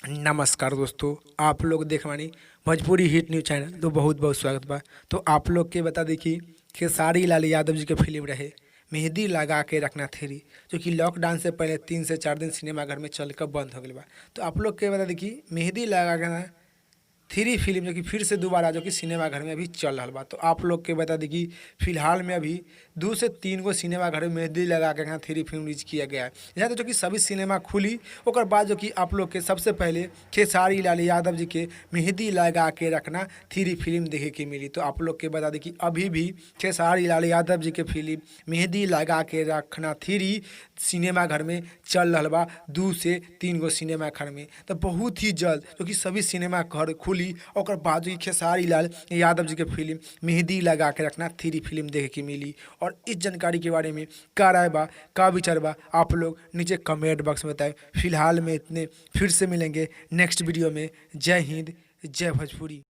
नमस्कार दोस्तों, आप लोग देखवानी भोजपुरी हिट न्यूज चैनल तो बहुत बहुत स्वागत बा। तो आप लोग के बता दी कि खेसारी लाल यादव जी के फिल्म रहे मेहंदी लगा के रखना थेरी, जो कि लॉकडाउन से पहले 3 से 4 दिन सिनेमाघर में चल कर बंद हो गई बा। तो आप लोग के बता दी कि मेहंदी लगा के ना थ्री फिल्म जो कि फिर से दोबारा जो कि सिनेमा घर में अभी चल रहा बा। तो आप लोग के बता दी कि फिलहाल में अभी 2 से 3 गो सिनेमा घर में मेहंदी लगा के यहाँ थ्री फिल्म रिलीज किया गया है। यहाँ तो जो कि सभी सिनेमा खुली ओकर बाद जो कि आप लोग के सबसे पहले खेसारी लाल यादव जी के मेहंदी लगा के रखना थ्री फिल्म देखे के मिली। तो आप लोग के बता दी कि अभी भी खेसारी लाल यादव जी के फिल्म मेहंदी लगा के रखना थ्री सिनेमा घर में चल रहा बा 2 से 3 गो सिनेमा घर में। तो बहुत ही जल्द जो कि सभी सिनेमा घर खुली और बाद जो कि खेसारी लाल यादव जी के फिल्म मेहंदी लगा के रखना थ्री फिल्म देखे के मिली। और इस जानकारी के बारे में का राय बा, का विचार बा, आप लोग नीचे कमेंट बॉक्स में बताएं। फिलहाल में इतने, फिर से मिलेंगे नेक्स्ट वीडियो में। जय हिंद, जय भोजपुरी।